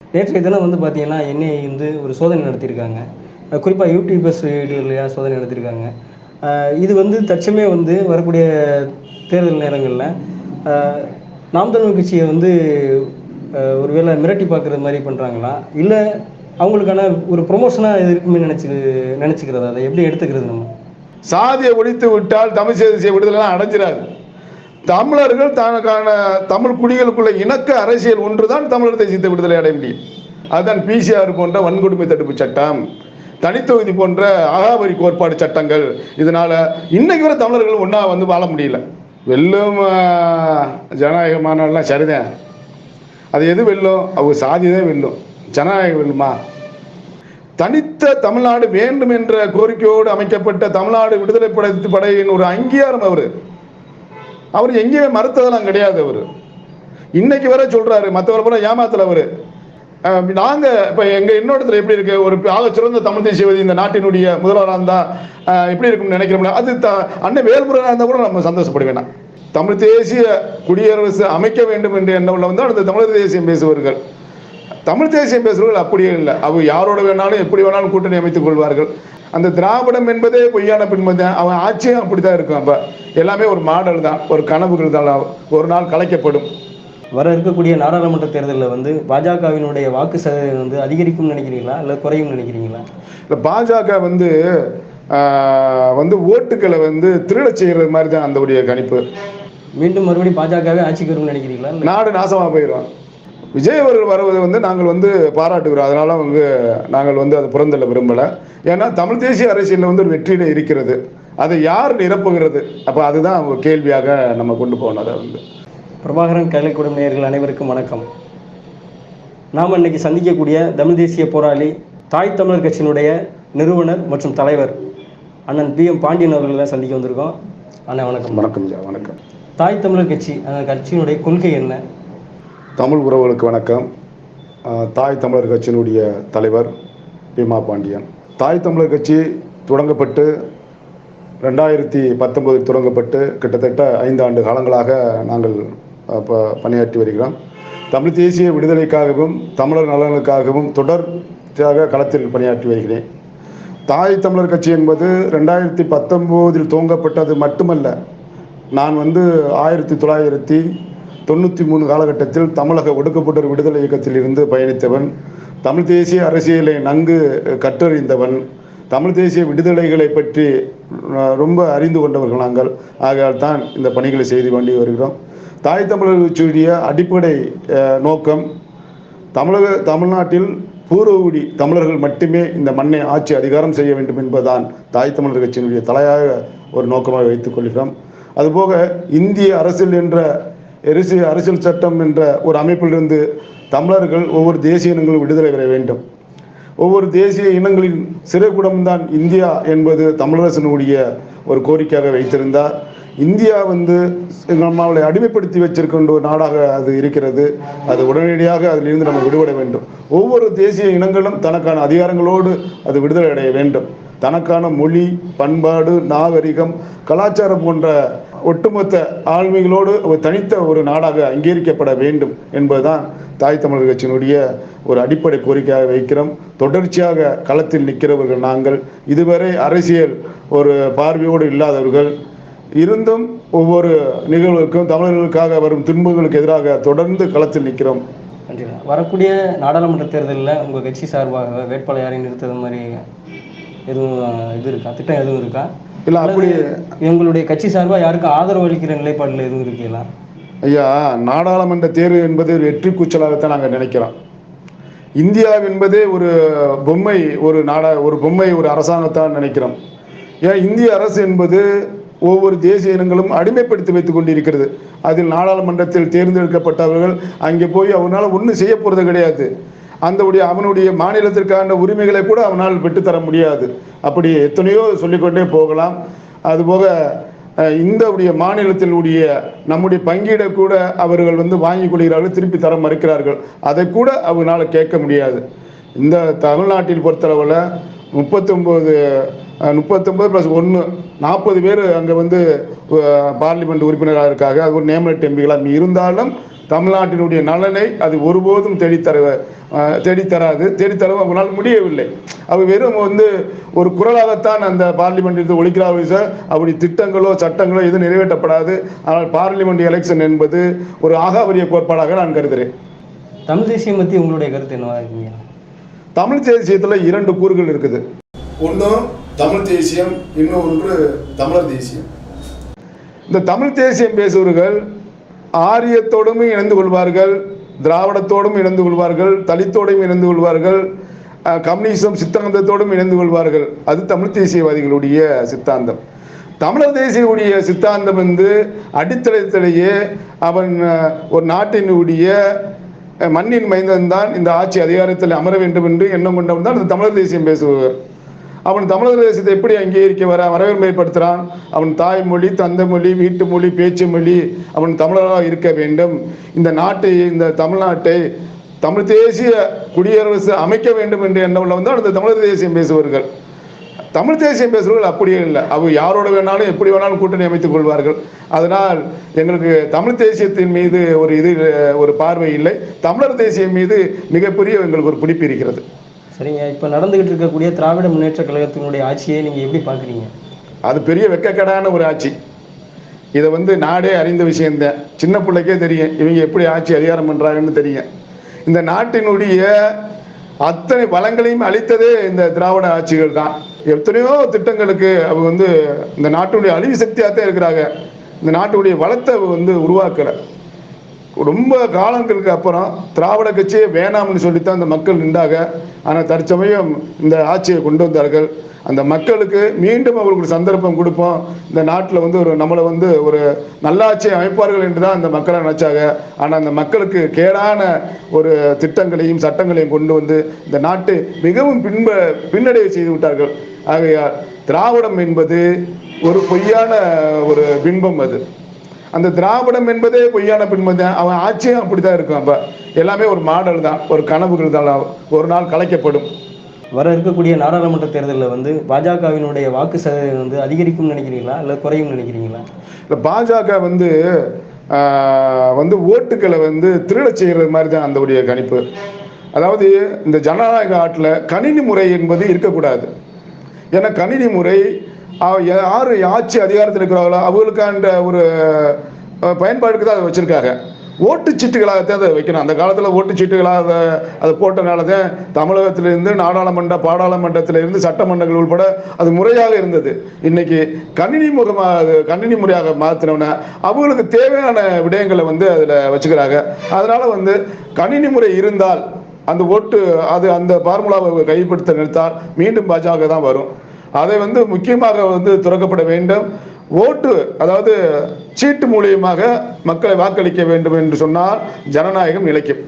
நேற்றைய தினம் வந்து பார்த்தீங்கன்னா, என்ஐஏ வந்து ஒரு சோதனை நடத்தியிருக்காங்க. குறிப்பா யூடியூபர்ஸ் வீடியோலயா சோதனை நடத்தியிருக்காங்க. இது வந்து தற்சமயம் வந்து வரக்கூடிய தேர்தல் நேரங்கள்ல, அ நாம் தமிழர் கட்சிய வந்து ஒருவேளை மிரட்டி பார்க்குற மாரி பண்றாங்களா? இல்ல அவங்களுக்கான ஒரு ப்ரமோஷனா இது இருக்குமே நெனச்சுக்கிறதா? அத எப்படி எடுத்துக்கிறது நம்ம? சாதியை ஒழித்து விட்டால் தமிழ் தேசிய விடுதலை அடைஞ்சிடாது. தமிழர்கள் தனக்கான தமிழ் குடிகளுக்குள்ள இணக்க அரசியல் ஒன்றுதான் தமிழர் தேசியத்தை விடுதலை அடைய முடியும். அதுதான் பிசிஆர் போன்ற வன்கொடுமை தடுப்பு சட்டம், தனித்தொகுதி போன்ற அகாவரி கோட்பாடு சட்டங்கள். இதனால இன்னைக்கு வரை தமிழர்கள் ஒன்னா வந்து வாழ முடியல. வெல்லும் ஜனநாயக மாநாடுலாம் சரிதான். அது எது வெல்லும்? அவங்க சாதி தான் வெல்லும். ஜனநாயகம் வெல்லுமா? தனித்த தமிழ்நாடு வேண்டும் என்ற கோரிக்கையோடு அமைக்கப்பட்ட தமிழ்நாடு விடுதலை படையின் ஒரு அங்கீகாரம் அவர் எங்கேயுமே மறுத்ததெல்லாம் கிடையாது. அவர் இன்னைக்கு வரை சொல்றாரு, மற்றவர் கூட ஏமாத்தல. அவரு நாங்க இப்ப என்னோடத்துல எப்படி இருக்கு, ஒரு ஆக சிறந்த தமிழ் தேசியவாதி இந்த நாட்டினுடைய முதல்வராக இருந்தா எப்படி இருக்கும்னு நினைக்கிறோம். அது அண்ணன் வேல்முருகனா இருந்தா கூட நம்ம சந்தோஷப்படுவேன். தமிழ் தேசிய குடியரசு அமைக்க வேண்டும் என்ற எண்ணம் வந்து அந்த தமிழர் தேசியம் பேசுவார்கள். தமிழ் தேசியம் பேசுறவர்கள் அப்படியே இல்லை. அவங்க யாரோட வேணாலும் எப்படி வேணாலும் கூட்டணி அமைத்துக் கொள்வார்கள். அந்த திராவிடம் என்பதே பொய்யான பின்பு அவன் ஆட்சியும் அப்படித்தான் இருக்கும். அப்ப எல்லாமே ஒரு மாடல் தான், ஒரு கனவுகள் தான், ஒரு நாள் கலைக்கப்படும். வர இருக்கக்கூடிய நாடாளுமன்ற தேர்தலில் வந்து பாஜகவினுடைய வாக்கு சதவீதம் வந்து அதிகரிக்கும் நினைக்கிறீங்களா, இல்லை குறையும் நினைக்கிறீங்களா? இல்லை, பாஜக வந்து ஓட்டுக்களை வந்து திருட செய்யறது மாதிரி தான் அந்த உடைய கணிப்பு. மீண்டும் மறுபடியும் பாஜகவே ஆட்சிக்கு வரும்னு நினைக்கிறீங்களா? நாடு நாசமா போயிடும். விஜய் அவர்கள் வருவது வந்து நாங்கள் வந்து பாராட்டுகிறோம். அதனால நாங்கள் வந்து அதை புறந்தள்ள விரும்பல. ஏன்னா தமிழ் தேசிய அரசியல் வந்து ஒரு வெற்றியில இருக்கிறது. அதை யார் நிரப்புகிறது? அப்ப அதுதான் கேள்வியாக நம்ம கொண்டு போகணும். அதை பிரபாகரன் கலைக்கூடம் நேயர்கள் அனைவருக்கும் வணக்கம். நாம் இன்னைக்கு சந்திக்கக்கூடிய தமிழ் தேசிய போராளி, தாய் தமிழர் கட்சியினுடைய நிறுவனர் மற்றும் தலைவர் அண்ணன் PM பாண்டியன் அவர்களை சந்திக்க வந்திருக்கோம். அண்ணா வணக்கம். வணக்கம். வணக்கம். தாய் தமிழர் கட்சி, அந்த கட்சியினுடைய கொள்கை என்ன? தமிழ் உறவுகளுக்கு வணக்கம். தாய் தமிழர் கட்சியினுடைய தலைவர் பீமா பாண்டியன். தாய் தமிழர் கட்சி தொடங்கப்பட்டு 2019 தொடங்கப்பட்டு கிட்டத்தட்ட 5 ஆண்டு காலங்களாக நாங்கள் பணியாற்றி வருகிறோம். தமிழ் தேசிய விடுதலைக்காகவும் தமிழர் நலனுக்காகவும் தொடர்ச்சியாக களத்தில் பணியாற்றி வருகிறேன். தாய் தமிழர் கட்சி என்பது 2019 துவங்கப்பட்டது மட்டுமல்ல. நான் 1993 காலகட்டத்தில் தமிழக ஒடுக்கப்பட்டோர் விடுதலை இயக்கத்தில் இருந்து பயணித்தவன். தமிழ் தேசிய அரசியலை நன்கு கற்றறிந்தவன். தமிழ் தேசிய விடுதலைகளை பற்றி ரொம்ப அறிந்து கொண்டவர்கள் நாங்கள். ஆகையால் தான் இந்த பணிகளை செய்து கொண்டு வருகிறோம். தாய் தமிழர் கட்சியுடைய அடிப்படை நோக்கம், தமிழ்நாட்டில் பூர்வகுடி தமிழர்கள் மட்டுமே இந்த மண்ணை ஆட்சி அதிகாரம் செய்ய வேண்டும் என்பதுதான் தாய் தமிழர் கட்சியினுடைய தலையாக ஒரு நோக்கமாக வைத்துக் கொள்கிறோம். அதுபோக இந்திய அரசியல் என்ற அரசியல் சட்டம் என்ற ஒரு அமைப்பிலிருந்து தமிழர்கள் ஒவ்வொரு தேசிய இனங்களும் விடுதலை பெற வேண்டும். ஒவ்வொரு தேசிய இனங்களின் சிறைக்கூடம்தான் இந்தியா என்பது தமிழரசனுடைய ஒரு கோரிக்கையாக வைத்திருந்தார். இந்தியா நம்மளை அடிமைப்படுத்தி வச்சிருக்கின்ற ஒரு நாடாக அது இருக்கிறது. அது உடனடியாக அதிலிருந்து நம்ம விடுபட வேண்டும். ஒவ்வொரு தேசிய இனங்களும் தனக்கான அதிகாரங்களோடு அது விடுதலை அடைய வேண்டும். தனக்கான மொழி, பண்பாடு, நாகரிகம், கலாச்சாரம் போன்ற ஒட்டுமொத்த ஆளுமைகளோடு தனித்த ஒரு நாடாக அங்கீகரிக்கப்பட வேண்டும் என்பதுதான் தாய் தமிழர் கட்சியினுடைய ஒரு அடிப்படை கோரிக்கையாக வைக்கிறோம். தொடர்ச்சியாக களத்தில் நிற்கிறவர்கள் நாங்கள். இதுவரை அரசியல் ஒரு பார்வையோடு இல்லாதவர்கள் இருந்தும் ஒவ்வொரு நிகழ்வுக்கும் தமிழர்களுக்காக வரும் துன்பங்களுக்கு எதிராக தொடர்ந்து களத்தில் நிற்கிறோம். வரக்கூடிய நாடாளுமன்ற தேர்தலில் உங்கள் கட்சி சார்பாக வேட்பாளர் யாரையும் நிறுத்துறது மாதிரி எதுவும் இருக்கா, திட்டம் எதுவும் இருக்கா? இல்லை, அப்படி எங்களுடைய கட்சி சார்பாக யாருக்கும் ஆதரவு அளிக்கிற நிலைப்பாடில் எதுவும் இருக்கீங்களா? ஐயா, நாடாளுமன்ற தேர்வு என்பது ஒரு வெற்றி கூச்சலாகத்தான் நாங்கள் நினைக்கிறோம். இந்தியா என்பதே ஒரு பொம்மை, ஒரு அரசாங்கத்தான் நினைக்கிறோம். ஏன் இந்திய அரசு என்பது ஒவ்வொரு தேசிய இனங்களும் அடிமைப்படுத்தி வைத்துக் கொண்டிருக்கிறது. அதில் நாடாளுமன்றத்தில் தேர்ந்தெடுக்கப்பட்டவர்கள் அங்கே போய் அவனால் ஒன்றும் செய்ய போறது கிடையாது. அவனுடைய மாநிலத்திற்கான உரிமைகளை கூட அவனால் பெற்றுத்தர முடியாது. அப்படி எத்தனையோ சொல்லிக்கொண்டே போகலாம். அதுபோக இந்த மாநிலத்தில் நம்முடைய பங்கீடை கூட அவர்கள் வாங்கி கொள்கிறார்கள், திருப்பி தர மறுக்கிறார்கள். அதை கூட அவங்களால கேட்க முடியாது. இந்த தமிழ்நாட்டில் பொறுத்தளவில் 39+1 40 பேர் அங்கே பார்லிமெண்ட் உறுப்பினராக இருக்காங்க. அது ஒரு நேமனட் எம்பிகளாக இருந்தாலும் தமிழ்நாட்டினுடைய நலனை அது ஒருபோதும் தேடித்தரவும் அவங்களால் முடியவில்லை. அது வெறும் ஒரு குரலாகத்தான் அந்த பார்லிமெண்ட் ஒழிக்கிறார்கள் சார். அப்படி திட்டங்களோ சட்டங்களோ எதுவும் நிறைவேற்றப்படாது. ஆனால் பார்லிமெண்ட் எலெக்ஷன் என்பது ஒரு ஆகாவரிய கோட்பாடாக நான் கருதுகிறேன். தமிழ் தேசியம் பற்றி உங்களுடைய கருத்து என்னவா இருக்கீங்க? தமிழ் தேசியத்தில் 2 கூறுகள் இருக்குது. ஒன்று தமிழ் தேசியம், இன்னொன்று தமிழர் தேசியம். இந்த தமிழ் தேசியம் பேசுபவர்கள் ஆரியத்தோடும் இணைந்து கொள்வார்கள், திராவிடத்தோடும் இணைந்து கொள்வார்கள், தலித்தோடும் இணைந்து கொள்வார்கள், கம்யூனிசம் சித்தாந்தத்தோடும் இணைந்து கொள்வார்கள். அது தமிழ் தேசியவாதிகளுடைய சித்தாந்தம். தமிழர் தேசியவுடைய சித்தாந்தம் அடித்தளத்திலேயே அவன் ஒரு நாட்டினுடைய மண்ணின் மைந்தன் தான் இந்த ஆட்சி அதிகாரத்தில் அமர வேண்டும் என்று எண்ணம் கொண்டவன் தான் அந்த தமிழர் தேசியம் பேசுபவர். அவன் தமிழர் தேசத்தை எப்படி அங்கீகரிக்க வரவேற்படுத்துகிறான்? அவன் தாய்மொழி, தந்தை மொழி, வீட்டு மொழி, பேச்சு மொழி, அவன் தமிழராக இருக்க வேண்டும். இந்த நாட்டை, இந்த தமிழ்நாட்டை தமிழ் தேசிய குடியரசு அமைக்க வேண்டும் என்ற எண்ணம் உள்ளவன் தான் அந்த தமிழர் தேசியம் பேசுவார்கள். தமிழ் தேசியம் பேசுபவர்கள் அப்படியே இல்லை. அவங்க யாரோட வேணாலும் எப்படி வேணாலும் கூட்டணி அமைத்துக் கொள்வார்கள். அதனால் எங்களுக்கு தமிழ் தேசியத்தின் மீது ஒரு பார்வை இல்லை. தமிழர் தேசியம் மீது மிகப்பெரிய எங்களுக்கு ஒரு பிடிப்பு இருக்கிறது. சரிங்க, இப்போ நடந்துகிட்டு இருக்கக்கூடிய திராவிட முன்னேற்ற கழகத்தினுடைய ஆட்சியை நீங்கள் எப்படி பார்க்குறீங்க? அது பெரிய வெட்கக்கேடான ஒரு ஆட்சி. இதை நாடே அறிந்த விஷயம்தான். சின்ன பிள்ளைக்கே தெரியும் இவங்க எப்படி ஆட்சி அதிகாரம் பண்ணுறாங்கன்னு தெரியும். இந்த நாட்டினுடைய அத்தனை வளங்களையும் அளித்ததே இந்த திராவிட ஆட்சிகள் தான். எத்தனையோ திட்டங்களுக்கு அவங்க இந்த நாட்டுடைய அழிவு சக்தியாகத்தான் இருக்கிறாங்க. இந்த நாட்டுடைய வளத்தை உருவாக்கல. ரொம்ப காலங்களுக்கு அப்புறம் திராவிட கட்சியே வேணாம்னு சொல்லித்தான் இந்த மக்கள் நின்றாங்க. ஆனால் தற்சமயம் இந்த ஆட்சியை கொண்டு வந்தார்கள். அந்த மக்களுக்கு மீண்டும் அவர்களுக்கு சந்தர்ப்பம் கொடுப்போம், இந்த நாட்டில் நம்மளை ஒரு நல்லாட்சியை அமைப்பார்கள் என்று தான் அந்த மக்களை நினைச்சாங்க. ஆனால் அந்த மக்களுக்கு கேடான ஒரு திட்டங்களையும் சட்டங்களையும் கொண்டு இந்த நாட்டை மிகவும் பின்னடைவு செய்து விட்டார்கள். ஆகையால் திராவிடம் என்பது ஒரு பொய்யான ஒரு பின்பம். அந்த திராவிடம் என்பதே பொய்யான பின்பம் தான். அவன் ஆட்சியும் அப்படித்தான் இருக்கும். அப்போ எல்லாமே ஒரு மாடல் தான், ஒரு கனவுகள் தான், ஒரு நாள் கலைக்கப்படும். வர இருக்கக்கூடிய நாடாளுமன்ற தேர்தலில் பாஜகவினுடைய வாக்கு சதவீதம் அதிகரிக்கும் நினைக்கிறீங்களா இல்லை குறையும் நினைக்கிறீங்களா? இல்லை, பாஜக ஓட்டுக்களை திருட செய்கிறது மாதிரி தான் அந்த உடைய கணிப்பு. அதாவது இந்த ஜனநாயக ஆட்டில் கணினி முறை என்பது இருக்கக்கூடாது. ஏன்னா கணினி முறை யார் ஆட்சி அதிகாரத்தில் இருக்கிறாங்களோ அவங்களுக்கான ஒரு பயன்பாடுக்கு தான் அதை வச்சுருக்காங்க. ஓட்டுச்சீட்டுகளாகத்தான் அதை வைக்கணும். அந்த காலத்தில் ஓட்டுச்சீட்டுகளாக அதை போட்டனால தான் தமிழகத்திலிருந்து நாடாளுமன்ற பாராளுமன்றத்திலிருந்து சட்டமன்றங்கள் உள்பட அது முறையாக இருந்தது. இன்னைக்கு கணினி முறையாக மாற்றினோன்னா அவங்களுக்கு தேவையான விடயங்களை அதில் வச்சுக்கிறாங்க. அதனால கணினி முறை இருந்தால் அந்த ஓட்டு அந்த ஃபார்முலாவை கைப்படுத்த நிறுத்தால் மீண்டும் பாஜக தான் வரும். அதை முக்கியமாக துறக்கப்பட வேண்டும். ஓட்டு, அதாவது சீட்டு மூலியமாக மக்களை வாக்களிக்க வேண்டும் என்று சொன்னால் ஜனநாயகம் நிலைக்கும்.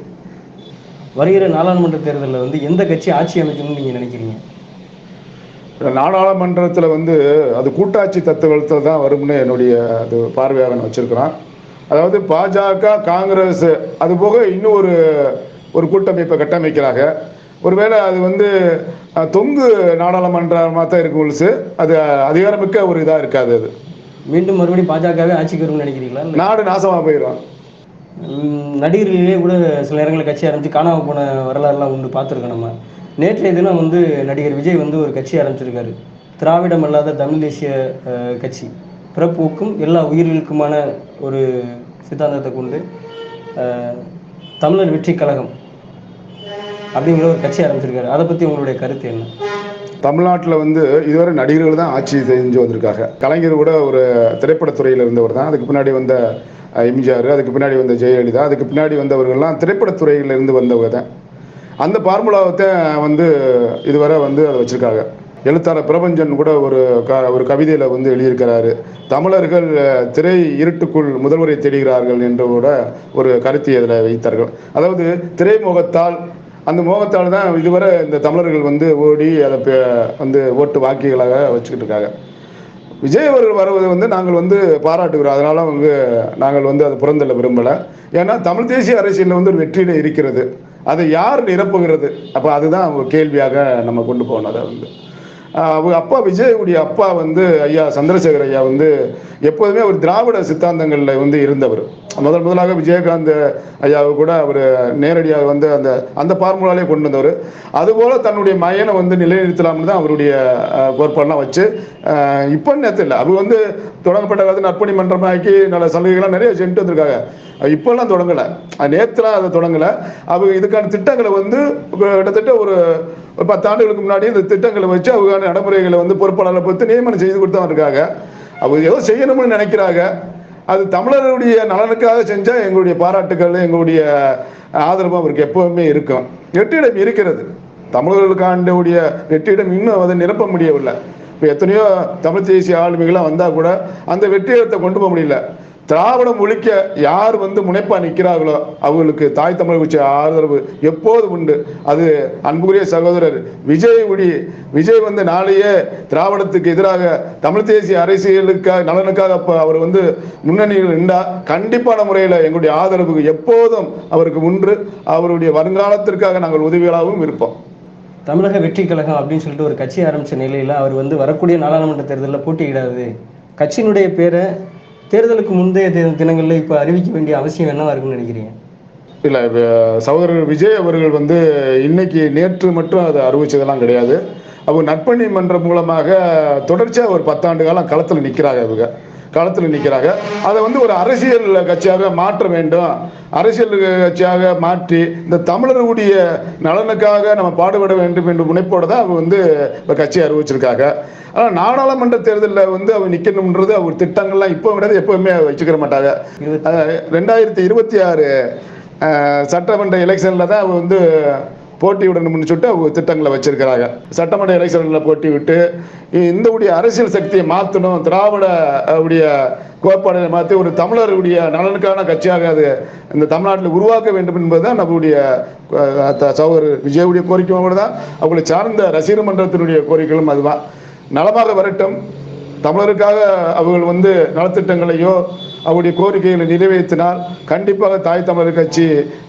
வருகிற நாடாளுமன்ற தேர்தலில் எந்த கட்சி ஆட்சி அமைக்கணும்னு நீங்க நினைக்கிறீங்க? நாடாளுமன்றத்தில் அது கூட்டாட்சி தத்துவத்தில் தான் வரும்னு என்னுடைய அது பார்வையாக நான் வச்சிருக்கிறேன். அதாவது பாஜக, காங்கிரஸ் அது போக இன்னும் ஒரு கூட்டமைப்பை கட்டமைக்கிறாங்க. ஒருவேளை அது தொங்கு நாடாளுமன்றமாக தான் இருக்கும். அது அதிகாரமிக்க ஒரு இதாக இருக்காது. அது மீண்டும் மறுபடியும் பாஜகவே ஆட்சிக்கு வரும்னு நினைக்கிறீங்களா? நாடு நாசமாக போயிடும். நடிகர்களே கூட சில நேரங்களில் கட்சி ஆரம்பித்து காணாமல் போன வரலாறுலாம் உண்டு, பார்த்துருக்கோம். நம்ம நேற்றைய தினம் நடிகர் விஜய் ஒரு கட்சி ஆரம்பிச்சிருக்காரு. திராவிடம் அல்லாத தமிழ் தேசிய கட்சி, பிறப்புக்கும் எல்லா உயிர்களுக்குமான ஒரு சித்தாந்தத்தை கொண்டு தமிழர் வெற்றி கழகம் அப்படிங்கிற ஒரு கட்சி ஆரம்பிச்சிருக்காரு. அதை பற்றி உங்களுடைய கருத்து என்ன? தமிழ்நாட்டில் இதுவரை நடிகர்கள் தான் ஆட்சி செஞ்சு வந்திருக்காங்க. கலைஞர் கூட ஒரு திரைப்படத்துறையில் இருந்தவர் தான். அதுக்கு பின்னாடி வந்த எம்ஜிஆர், அதுக்கு பின்னாடி வந்த ஜெயலலிதா, அதுக்கு பின்னாடி வந்தவர்கள்லாம் திரைப்படத்துறையில் இருந்து வந்தவங்க தான். அந்த ஃபார்முலாவை இதுவரை அதை வச்சுருக்காங்க. எழுத்தாளர் பிரபஞ்சன் கூட ஒரு கவிதையில் எழுதியிருக்கிறாரு, தமிழர்கள் திரை இருட்டுக்குள் முதல்வரை தேடுகிறார்கள் என்று கூட ஒரு கருத்தை அதில் வைத்தார்கள். அதாவது திரைமுகத்தால், அந்த மோகத்தால் தான் இதுவரை இந்த தமிழர்கள் ஓடி அதை ஓட்டு வாக்கிகளாக வச்சுக்கிட்டு இருக்காங்க. விஜய் அவர்கள் வருவது நாங்கள் பாராட்டுகிறோம். அதனால நாங்கள் அதை புறந்தள்ள விரும்பலை. ஏன்னா தமிழ் தேசிய அரசியலில் ஒரு வெற்றியில இருக்கிறது. அதை யார் நிரப்புகிறது? அப்போ அதுதான் கேள்வியாக நம்ம கொண்டு போகணும். அதை அவங்க அப்பா விஜயுடைய அப்பா வந்து ஐயா சந்திரசேகர் ஐயா வந்து எப்போதுமே ஒரு திராவிட சித்தாந்தங்களில் வந்து இருந்தவர். முதலாக விஜயகாந்த் ஐயாவை கூட அவர் நேரடியாக வந்து அந்த அந்த ஃபார்முலாலே கொண்டு வந்தவர். அதுபோல தன்னுடைய மகனை வந்து நிலைநிறுத்தலாம்னு தான் அவருடைய கோட்பாடெல்லாம் வச்சு இப்போ நேரத்தில் இல்லை, அவர் வந்து தொடங்கப்பட்ட காலத்து நற்பணி மன்றமாக்கி நல்ல சலுகைகள்லாம் நிறைய சென்று வந்திருக்காங்க. இப்போல்லாம் தொடங்கலை, நேற்றுலாம் அதை தொடங்கலை. அவங்க இதுக்கான திட்டங்களை வந்து கிட்டத்தட்ட ஒரு 10 ஆண்டுகளுக்கு முன்னாடி இந்த திட்டங்களை வச்சு அவங்களுக்கான நடைமுறைகளை வந்து பொறுப்பாளர்களை பொறுத்து நியமனம் செய்து கொடுத்தா இருக்காங்க. அவங்க ஏதோ செய்யணும்னு நினைக்கிறாங்க. அது தமிழருடைய நலனுக்காக செஞ்சால் எங்களுடைய பாராட்டுகள், எங்களுடைய ஆதரவு அவருக்கு எப்பவுமே இருக்கும். வெற்றிடம் இருக்கிறது, தமிழர்களுக்காண்டுடைய வெற்றிடம் இன்னும் அதை நிரப்ப முடியவில்லை. இப்போ எத்தனையோ தமிழ் தேசிய ஆளுமைகள்லாம் வந்தால் கூட அந்த வெற்றிடத்தை கொண்டு போக முடியல. திராவிடம் ஒழிக்க யார் வந்து முனைப்பா நிற்கிறார்களோ அவங்களுக்கு தாய் தமிழ் வச்ச ஆதரவு எப்போதும் உண்டு. அது அன்புக்குரிய சகோதரர் விஜய் வந்து நாளையே திராவிடத்துக்கு எதிராக தமிழ் தேசிய அரசியலுக்காக நலனுக்காக அவர் வந்து முன்னணியில் நின்றா கண்டிப்பான முறையில் எங்களுடைய ஆதரவு எப்போதும் அவருக்கு உண்டு. அவருடைய வருங்காலத்திற்காக நாங்கள் உதவிகளாகவும் இருப்போம். தமிழக வெற்றி கழகம் அப்படின்னு சொல்லிட்டு ஒரு கட்சி ஆரம்பித்த நிலையில் அவர் வந்து வரக்கூடிய நாடாளுமன்ற தேர்தலில் போட்டியிடாது, கட்சியினுடைய பேரை தேர்தலுக்கு முந்தைய தினங்களில் இப்போ அறிவிக்க வேண்டிய அவசியம் என்னவா இருக்குன்னு நினைக்கிறீங்க? இல்லை, சகோதரர் விஜய் அவர்கள் வந்து இன்னைக்கு நேற்று மட்டும் அதை அறிவிச்சதெல்லாம் கிடையாது. அவங்க நற்பணி மன்றம் மூலமாக தொடர்ச்சியாக ஒரு 10 ஆண்டு காலம் களத்தில் நிற்கிறாங்க. அதை வந்து ஒரு அரசியல் கட்சியாக மாற்ற வேண்டும், அரசியல் கட்சியாக மாற்றி இந்த தமிழர்களுடைய நலனுக்காக நம்ம பாடுபட வேண்டும் என்ற முனைப்போடு தான் அவங்க வந்து கட்சியை அறிவிச்சிருக்காங்க. ஆனால் நாடாளுமன்ற தேர்தலில் வந்து அவர் நிற்கணும்ன்றது அவர் திட்டங்கள்லாம் இப்போ விடாது, எப்பவுமே வச்சுக்கிற மாட்டாங்க. 2026 சட்டமன்ற எலெக்ஷனில் தான் அவர் வந்து போட்டியிடணும்னு சொல்லிட்டு அவங்க திட்டங்களை வச்சிருக்கிறாங்க. சட்டமன்ற எலெக்ஷனில் போட்டி விட்டு இந்த அரசியல் சக்தியை மாற்றணும், திராவிட கோட்பாடுகளை மாற்றி ஒரு தமிழருடைய நலனுக்கான கட்சியாக அது இந்த தமிழ்நாட்டில் உருவாக்க வேண்டும் என்பதுதான் நம்முடைய சகோதரர் விஜயுடைய கோரிக்கையும் தான். அவங்களை சார்ந்த ரசிகர் மன்றத்தினுடைய கோரிக்கைகளும் அதுதான். நலமாக வரட்டும், தமிழருக்காக அவர்கள் வந்து நலத்திட்டங்களையோ அவருடைய கோரிக்கைகளை நிறைவேற்றினால் கண்டிப்பாக தாய் தமிழர் கட்சி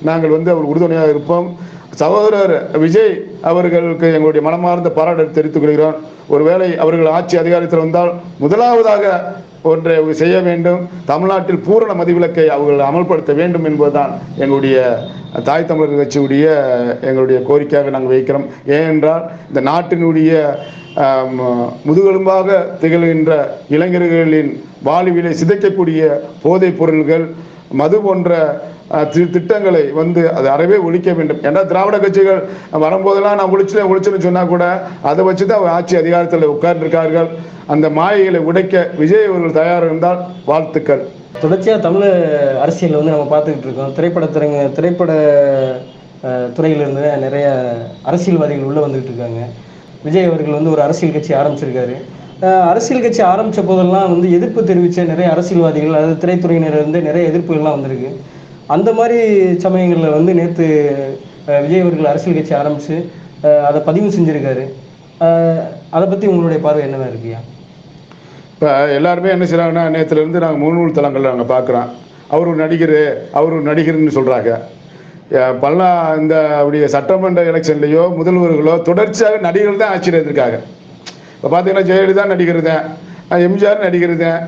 நாங்கள் வந்து அவர் உறுதுணையாக இருப்போம். சகோதரர் விஜய் அவர்களுக்கு எங்களுடைய மனமார்ந்த பாராட்டு தெரிவித்துக் கொள்கிறோம். ஒருவேளை அவர்கள் ஆட்சி அதிகாரத்தில் வந்தால் முதலாவதாக ஒன்றை செய்ய வேண்டும், தமிழ்நாட்டில் பூரண மதிவிலக்கை அவர்கள் அமல்படுத்த வேண்டும் என்பதுதான் எங்களுடைய தாய் தமிழர் கட்சியுடைய எங்களுடைய கோரிக்கையாக நாங்கள் வைக்கிறோம். ஏனென்றால் இந்த நாட்டினுடைய முதுகெலும்பாக திகழ்கின்ற இளைஞர்களின் வாழ்விலை சிதைக்கக்கூடிய போதைப் பொருள்கள், மது போன்ற திட்டங்களை வந்து அது அறவே ஒழிக்க வேண்டும். ஏன்னா திராவிட கட்சிகள் வரும்போதெல்லாம் நான் ஒழிச்சுன்னு சொன்னால் கூட அதை வச்சு தான் ஆட்சி அதிகாரத்தில் உட்கார்ந்திருக்கார்கள். அந்த மாயைகளை உடைக்க விஜய் அவர்கள் தயாராக இருந்தால் வாழ்த்துக்கள். தொடர்ச்சியாக தமிழ் அரசியலில் வந்து நம்ம பார்த்துக்கிட்டு இருக்கோம். திரைப்பட துறையிலிருந்து நிறைய அரசியல்வாதிகள் உள்ளே வந்துகிட்டு இருக்காங்க. விஜய் அவர்கள் வந்து ஒரு அரசியல் கட்சி ஆரம்பிச்சிருக்காரு. அரசியல் கட்சி ஆரம்பித்த போதெல்லாம் வந்து எதிர்ப்பு தெரிவித்த நிறைய அரசியல்வாதிகள், அதாவது திரைத்துறையினரிலிருந்து நிறைய எதிர்ப்புகள்லாம் வந்திருக்கு. அந்த மாதிரி சமயங்களில் வந்து நேற்று விஜய் அவர்கள் அரசியல் கட்சி ஆரம்பித்து அதை பதிவு செஞ்சுருக்காரு. அதை பற்றி உங்களுடைய பார்வை என்னவா இருக்கியா? இப்போ எல்லாருமே என்ன செய்கிறாங்கன்னா, நேற்றுலேருந்து நாங்கள் முகநூல் தளங்களில் நாங்கள் பார்க்குறோம், அவர் ஒரு நடிகர்னு சொல்கிறாங்க. இந்த அப்படி சட்டமன்ற எலெக்ஷன்லையோ முதல்வர்களோ தொடர்ச்சியாக நடிகர்கள் தான் ஆட்சியில் இருந்திருக்காங்க. இப்போ பார்த்தீங்கன்னா ஜெயலலிதா நடிகர் தான், எம்ஜிஆர் நடிகர் தான்,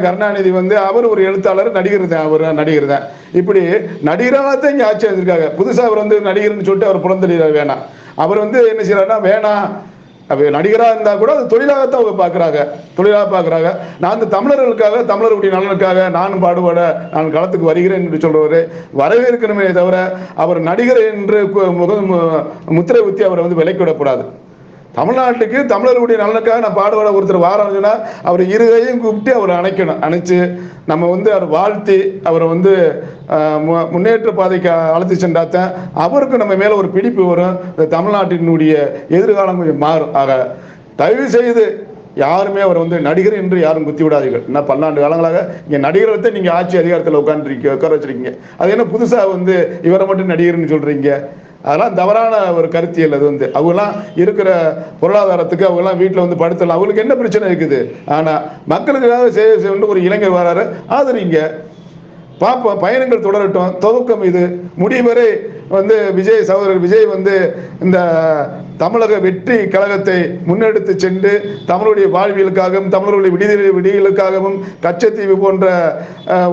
கருணாநிதி வந்து அவர் ஒரு எழுத்தாளர் நடிகர் தான். இப்படி நடிகராக தான் இங்கே ஆட்சி இருந்திருக்காங்க. புதுசாக அவர் வந்து நடிகர்னு சொல்லிட்டு அவர் புறந்தளிக்கிறார் வேணாம். அவர் வந்து என்ன செய்யறாருன்னா, வேணாம் நடிகராக இருந்தால் கூட அது தொழிலாகத்தான் அவங்க பார்க்குறாங்க. நான் இந்த தமிழர்களுக்காக, தமிழருடைய நலனுக்காக நானும் பாடுபட நான் களத்துக்கு வருகிறேன் என்று சொல்றவரு வரவேற்கணுமே தவிர அவர் நடிகர் என்று முத்திரை ஊற்றி அவரை வந்து விலைக்கு விடக்கூடாது. தமிழ்நாட்டுக்கு தமிழர்களுடைய நலனுக்காக நான் பாடுபட ஒருத்தர் வாரம்னா அவர் இருகையும் கூப்பிட்டு அவரை அணைச்சு நம்ம வந்து அவர் வாழ்த்தி அவரை வந்து முன்னேற்ற பாதைக்கு அழைத்து சென்றாத்தான் அவருக்கு நம்ம மேலே ஒரு பிடிப்பு வரும். இந்த தமிழ்நாட்டினுடைய எதிர்காலம் கொஞ்சம் மாறும். ஆக தயவு செய்து யாருமே அவர் வந்து நடிகர் என்று யாரும் குத்தி விடாதீர்கள். என்ன 12 காலங்களாக இங்கே நடிகர்களை நீங்கள் ஆட்சி அதிகாரத்தில் உட்கார வச்சிருக்கீங்க. அது என்ன புதுசாக வந்து இவரை மட்டும் நடிகர்னு சொல்கிறீங்க? அதெல்லாம் தவறான ஒரு கருத்தியல். அது வந்து அவங்கெல்லாம் இருக்கிற பொருளாதாரத்துக்கு அவங்கெல்லாம் வீட்டில் வந்து படுத்தலாம், அவங்களுக்கு என்ன பிரச்சனை இருக்குது? ஆனால் மக்களுக்காக சேவை ஒரு இளைஞர் வராரு, ஆதரிங்க, பார்ப்போம், பயணங்கள் தொடரட்டும். துவக்கம் இது, முடிவரை வந்து சகோதரர் விஜய் வந்து இந்த தமிழக வெற்றி கழகத்தை முன்னெடுத்து சென்று தமிழுடைய வாழ்வியலுக்காகவும் தமிழர்களுடைய விடியலுக்காகவும் கச்சத்தீவு போன்ற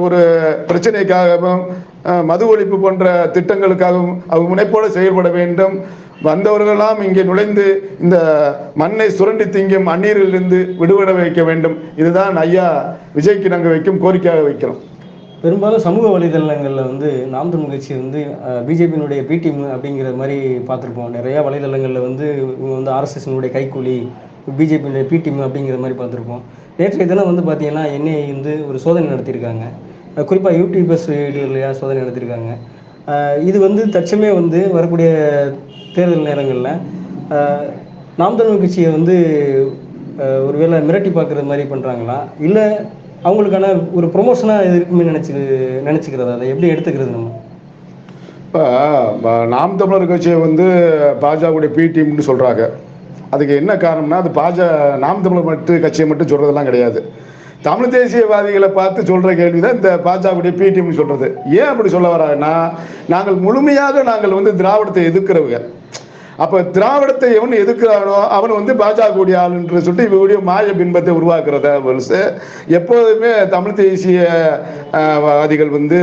ஒரு பிரச்சனைக்காகவும் மது ஒழிப்பு போன்ற திட்டங்களுக்காகவும் அவர் முனைப்போடு செயல்பட வேண்டும். வந்தவர்களெல்லாம் இங்கே நுழைந்து இந்த மண்ணை சுரண்டி திங்கும் அந்நீரிலிருந்து விடுபட வைக்க வேண்டும். இதுதான் ஐயா விஜய்க்கு நாங்கள் வைக்கும் கோரிக்கையாக வைக்கிறோம். பெரும்பாலும் சமூக வலைதளங்களில் வந்து நாம் தமிழ் கட்சி வந்து பிஜேபியினுடைய பி டீம் அப்படிங்கிற மாதிரி பார்த்துருப்போம். நிறையா வலைதளங்களில் வந்து இவங்க வந்து ஆர்எஸ்எஸ்னுடைய கைக்கூலி, பிஜேபியினுடைய பி டீம் அப்படிங்கிற மாதிரி பார்த்துருப்போம். நேற்றைய தினம் வந்து பார்த்தீங்கன்னா என்ஐஏ வந்து ஒரு சோதனை நடத்தியிருக்காங்க. குறிப்பாக யூடியூபர்ஸ் வீடியோலையா சோதனை நடத்தியிருக்காங்க. இது வந்து தற்சமயம் வந்து வரக்கூடிய தேர்தல் நேரங்களில் நாம் தமிழ் கட்சியை வந்து ஒருவேளை மிரட்டி பார்க்குற மாதிரி பண்ணுறாங்களா, இல்லை அவங்களுக்கான ஒரு ப்ரொமோஷனாக இது இருக்குமே நினச்சிக்கிறதா, அதை எப்படி எடுத்துக்கிறது நம்ம? இப்போ நாம் தமிழர் கட்சியை வந்து பாஜகவுடைய பி டீம்னு சொல்கிறாங்க. அதுக்கு என்ன காரணம்னா, அது நாம் தமிழர் கட்சியை மட்டும் சொல்கிறதெல்லாம் கிடையாது. தமிழ் தேசியவாதிகளை பார்த்து சொல்கிற கேள்வி தான் இந்த பாஜகவுடைய பி டீம்னு சொல்கிறது. ஏன் அப்படி சொல்ல வராங்கன்னா, நாங்கள் முழுமையாக வந்து திராவிடத்தை எதிர்க்கிறவங்க. அப்போ திராவிடத்தை எவன் எதிர்க்கிறானோ அவன் வந்து பாஜகவுடைய ஆளுன்ற சொல்லிட்டு இவருடைய மாய பின்பத்தை உருவாக்குறத எப்போதுமே தமிழ் தேசியவாதிகள் வந்து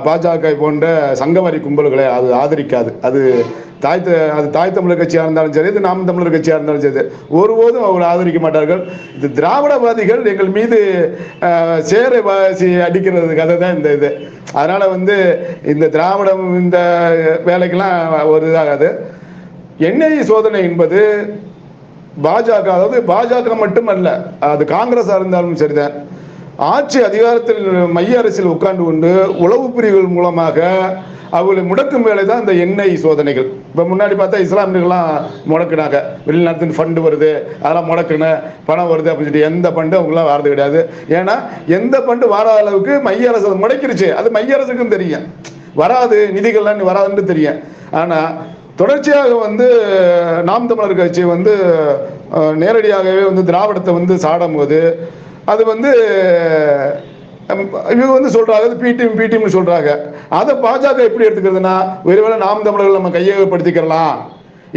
பாஜக போன்ற சங்கவாரி கும்பல்களை அது ஆதரிக்காது. அது தாய் தமிழர் கட்சியாக இருந்தாலும் சரி, இது நாம் தமிழர் கட்சியாக இருந்தாலும் சரி, ஒருபோதும் அவர்கள் ஆதரிக்க மாட்டார்கள். இது திராவிடவாதிகள் எங்கள் மீது சேரை வாசி அடிக்கிறது கதை தான் இந்த இது. அதனால வந்து இந்த திராவிடம் இந்த வேலைக்கெல்லாம் ஒரு இதாகாது. என்ஐஏ சோதனை என்பது பாஜக, அதாவது பாஜக மட்டுமல்ல, அது காங்கிரஸா இருந்தாலும் சரிதான், ஆட்சி அதிகாரத்தில் மைய அரசில் உட்கார்ந்து கொண்டு உளவு பிரிவுகள் மூலமாக அவர்களை முடக்கும் வேலை தான் இந்த என்ஐஏ சோதனைகள். இப்போ முன்னாடி பார்த்தா இஸ்லாமியர்கள்லாம் முடக்குனாங்க, வெளிநாட்டு ஃபண்டு வருது அதெல்லாம் முடக்குன பணம் வருது அப்படின்னு சொல்லிட்டு எந்த ஃபண்டு அவங்களாம் வாரது கிடையாது. ஏன்னா எந்த ஃபண்டு வராத அளவுக்கு மைய அரசு அதை முடக்கிருச்சு. அது மைய அரசுக்கும் தெரியும், வராது நிதிகள்லாம் வராதுன்னு தெரியும். ஆனால் தொடர்ச்சியாக வந்து நாம் தமிழர் கட்சி வந்து நேரடியாகவே வந்து திராவிடத்தை வந்து சாடும் போது அது வந்து இவங்க வந்து சொல்றாங்க பி டீம்னு சொல்றாங்க. அதை பாஜக எப்படி எடுத்துக்கிறதுனா, ஒருவேளை நாம் தமிழர்கள் நம்ம கையகப்படுத்திக்கலாம்,